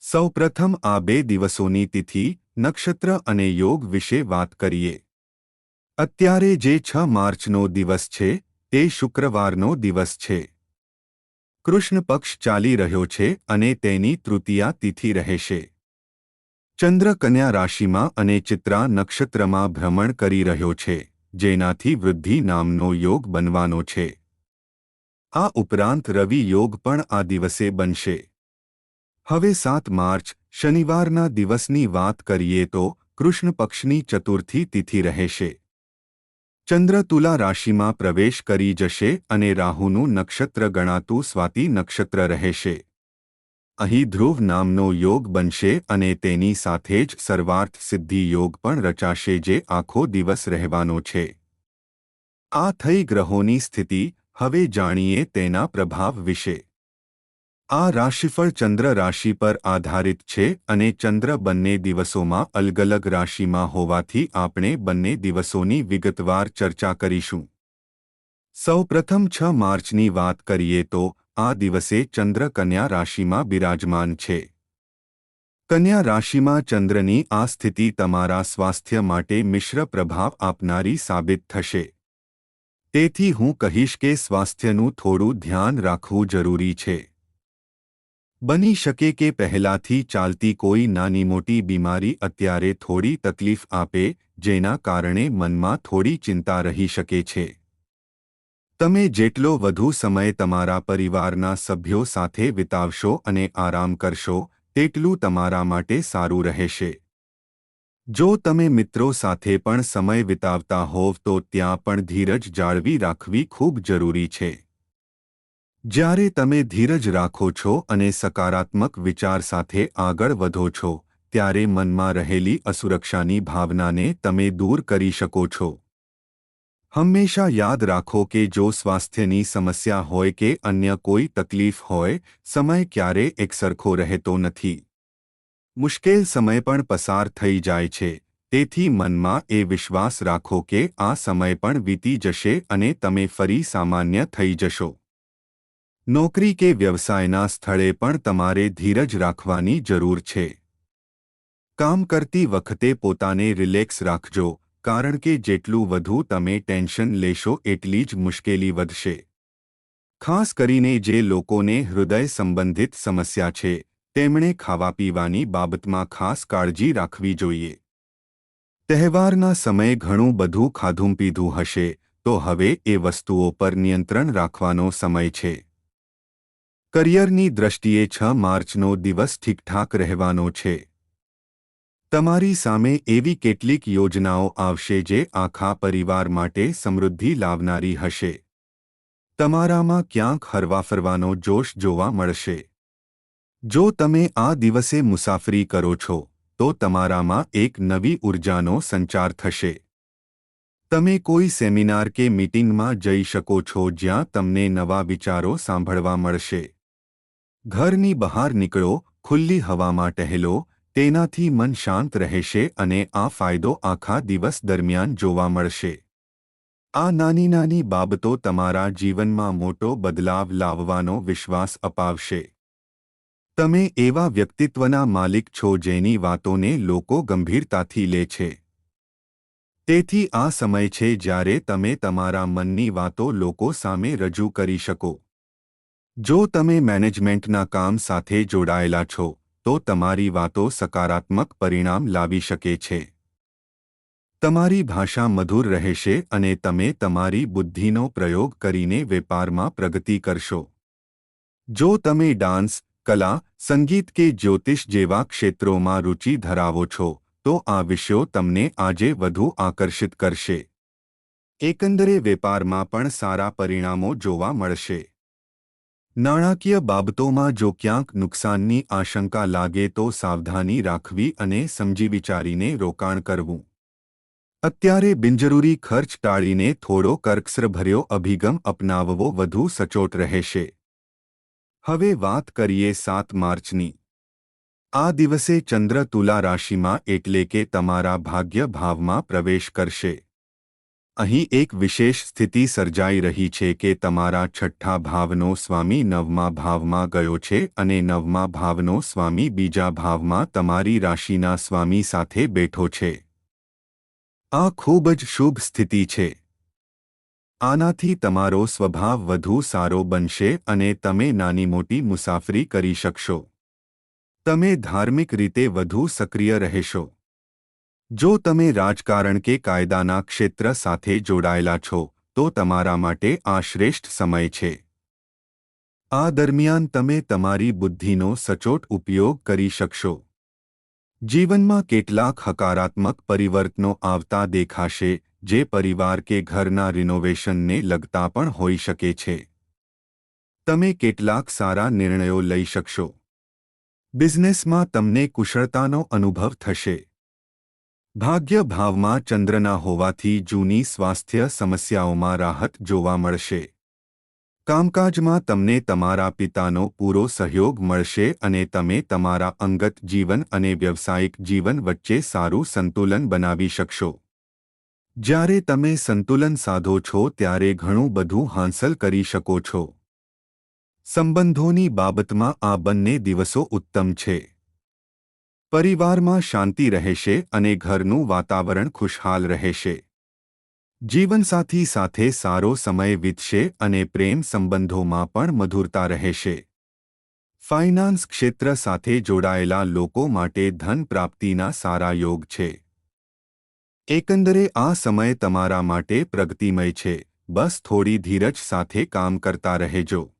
સૌપ્રથમ આ બે દિવસોની તિથિ, નક્ષત્ર અને યોગ વિશે વાત કરીએ. અત્યારે જે 6 માર્ચનો દિવસ છે તે શુક્રવારનો દિવસ છે. કૃષ્ણ પક્ષ ચાલી રહ્યો છે અને તેની તૃતીયા તિથિ રહેશે. ચંદ્ર કન્યા રાશિમાં અને ચિત્રા નક્ષત્રમાં ભ્રમણ કરી રહ્યો છે, જેનાથી વૃદ્ધિ નામનો યોગ બનવાનો છે. આ ઉપરાંત રવિ યોગ પણ આ દિવસે બનશે. હવે 7 માર્ચ શનિવારના દિવસની વાત કરીએ તો કૃષ્ણ પક્ષની ચતુર્થી તિથિ રહેશે. ચંદ્ર તુલા રાશિમાં પ્રવેશ કરી જશે અને રાહુનું નક્ષત્ર ગણાતું સ્વાતિ નક્ષત્ર રહેશે. અહીં ધ્રુવ નામનો યોગ બનશે અને તેની સાથે જ સર્વાર્થ સિદ્ધિ યોગ પણ રચાશે, જે આખો દિવસ રહેવાનો છે. આ થઈ ગ્રહોની સ્થિતિ. હવે જાણીએ તેના પ્રભાવ વિશે. આ રાશિફળ ચંદ્ર રાશિ પર આધારિત છે અને ચંદ્ર બંને દિવસોમાં અલગ અલગ રાશિમાં હોવાથી આપણે બંને દિવસોની વિગતવાર ચર્ચા કરીશું. સૌપ્રથમ 6 માર્ચની વાત કરીએ તો આ દિવસે ચંદ્ર કન્યા રાશિમાં બિરાજમાન છે. કન્યા રાશિમાં ચંદ્રની આ સ્થિતિ તમારા સ્વાસ્થ્ય માટે મિશ્ર પ્રભાવ આપનારી સાબિત થશે. તેથી હું કહીશ કે સ્વાસ્થ્યનું થોડું ધ્યાન રાખવું જરૂરી છે. બની શકે કે પહેલાથી ચાલતી કોઈ નાની મોટી બીમારી અત્યારે થોડી તકલીફ આપે, જેના કારણે મનમાં થોડી ચિંતા રહી શકે છે. તમે જેટલો વધુ સમય તમારા પરિવારના સભ્યો સાથે વિતાવશો અને આરામ કરશો, તેટલું તમારા માટે સારું રહેશે. જો તમે મિત્રો સાથે પણ સમય વિતાવતા હોવ તો ત્યાં પણ ધીરજ જાળવી રાખવી ખૂબ જરૂરી છે. જ્યારે તમે ધીરજ રાખો છો અને સકારાત્મક વિચાર સાથે આગળ વધો છો, ત્યારે મનમાં રહેલી અસુરક્ષાની ભાવનાને તમે દૂર કરી શકો છો. હંમેશા યાદ રાખો કે જો સ્વાસ્થ્યની સમસ્યા હોય કે અન્ય કોઈ તકલીફ હોય, સમય ક્યારે એકસરખો રહેતો નથી. મુશ્કેલ સમય પણ પસાર થઈ જાય છે, તેથી મનમાં એ વિશ્વાસ રાખો કે આ સમય પણ વીતી જશે અને તમે ફરી સામાન્ય થઈ જશો. નોકરી કે વ્યવસાયના સ્થળે પણ તમારે ધીરજ રાખવાની જરૂર છે. કામ કરતી વખતે પોતાને રિલેક્સ રાખજો, કારણ કે જેટલું વધુ તમે ટેન્શન લેશો એટલી જ મુશ્કેલી વધશે. ખાસ કરીને જે લોકોને હૃદય સંબંધિત સમસ્યા છે, તેમણે ખાવા પીવાની બાબતમાં ખાસ કાળજી રાખવી જોઈએ. તહેવારના સમયે ઘણું બધું ખાધું પીધું હશે, તો હવે એ વસ્તુઓ પર નિયંત્રણ રાખવાનો સમય છે. કરિયરની દ્રષ્ટિએ 6 માર્ચનો દિવસ ઠીકઠાક રહેવાનો છે. તમારી સામે એવી કેટલીક યોજનાઓ આવશે જે આખા પરિવાર માટે સમૃદ્ધિ લાવનારી હશે. તમારામાં ક્યાંક હરવા ફરવાનો જોશ જોવા મળશે. જો તમે આ દિવસે મુસાફરી કરો છો, તો તમારામાં એક નવી ઊર્જાનો સંચાર થશે. તમે કોઈ સેમિનાર કે મીટિંગમાં જઈ શકો છો જ્યાં તમને નવા વિચારો સાંભળવા મળશે. ઘરની બહાર નીકળો, ખુલ્લી હવામાં ટહેલો, તેનાથી મન શાંત રહેશે અને આ ફાયદો આખા દિવસ દરમિયાન જોવા મળશે. આ નાની નાની બાબતો તમારા જીવનમાં મોટો બદલાવ લાવવાનો વિશ્વાસ અપાવશે. તમે એવા વ્યક્તિત્વના માલિક છો જેની વાતોને લોકો ગંભીરતાથી લે છે. તેથી આ સમય છે જ્યારે તમે તમારા મનની વાતો લોકો સામે રજૂ કરી શકો. જો તમે મેનેજમેન્ટના કામ સાથે જોડાયેલા છો, તો તમારી વાતો સકારાત્મક પરિણામ લાવી શકે છે. તમારી ભાષા મધુર રહેશે અને તમે તમારી બુદ્ધિનો પ્રયોગ કરીને વેપારમાં પ્રગતિ કરશો. જો તમે ડાન્સ, કલા, સંગીત કે જ્યોતિષ જેવા ક્ષેત્રોમાં રુચિ ધરાવો છો, તો આ વિષયો તમને આજે વધુ આકર્ષિત કરશે. એકંદરે વેપારમાં પણ સારા પરિણામો જોવા મળશે. નાણાકીય બાબતોમાં જો ક્યાંક નુકસાનની આશંકા લાગે તો સાવધાની રાખવી અને સમજી વિચારીને રોકાણ કરવું. અત્યારે બિનજરૂરી ખર્ચ ટાળીને થોડો કર્કશભર્યો અભિગમ અપનાવવો વધુ સચોટ રહેશે. હવે વાત કરીએ 7 માર્ચની. આ દિવસે ચંદ્ર તુલા રાશિમાં એટલે કે તમારા ભાગ્ય ભાવમાં પ્રવેશ કરશે. અહીં એક વિશેષ સ્થિતિ સર્જાઈ રહી છે કે તમારા છઠ્ઠા ભાવનો સ્વામી નવમા ભાવમાં ગયો છે અને નવમા ભાવનો સ્વામી બીજા ભાવમાં તમારી રાશિના સ્વામી સાથે બેઠો છે. આ ખૂબ જ શુભ સ્થિતિ છે. આનાથી તમારો સ્વભાવ વધુ સારો બનશે અને તમે નાની મોટી મુસાફરી કરી શકશો. તમે ધાર્મિક રીતે વધુ સક્રિય રહેશો. જો તમે રાજકારણ કે કાયદાના ક્ષેત્ર સાથે જોડાયેલા છો તો તમારા માટે આ શ્રેષ્ઠ સમય છે. આ દરમિયાન તમે તમારી બુદ્ધિનો સચોટ ઉપયોગ કરી શકશો. જીવનમાં કેટલાક હકારાત્મક પરિવર્તનો આવતા દેખાશે જે પરિવાર કે ઘરના રિનોવેશનને લગતા પણ હોઈ શકે છે. તમે કેટલાક સારા નિર્ણયો લઈ શકશો. બિઝનેસમાં તમને કુશળતાનો અનુભવ થશે. ભાગ્ય ભાવમાં ચંદ્રના હોવાથી જૂની સ્વાસ્થ્ય સમસ્યાઓમાં રાહત જોવા મળશે. કામકાજમાં તમને તમારા પિતાનો પૂરો સહયોગ મળશે અને તમે તમારા અંગત જીવન અને વ્યવસાયિક જીવન વચ્ચે સારું સંતુલન બનાવી શકશો. જ્યારે તમે સંતુલન સાધો છો ત્યારે ઘણું બધું હાંસલ કરી શકો છો. સંબંધોની બાબતમાં આ બંને દિવસો ઉત્તમ છે. પરિવારમાં શાંતિ રહેશે અને ઘરનું વાતાવરણ ખુશહાલ રહેશે. જીવનસાથી સાથે સારો સમય વીતશે અને પ્રેમ સંબંધોમાં પણ મધુરતા રહેશે. ફાઇનાન્સ ક્ષેત્ર સાથે જોડાયેલા લોકો માટે ધન પ્રાપ્તિના સારા યોગ છે. એકંદરે આ સમય તમારા માટે પ્રગતિમય છે. બસ થોડી ધીરજ સાથે કામ કરતા રહેજો.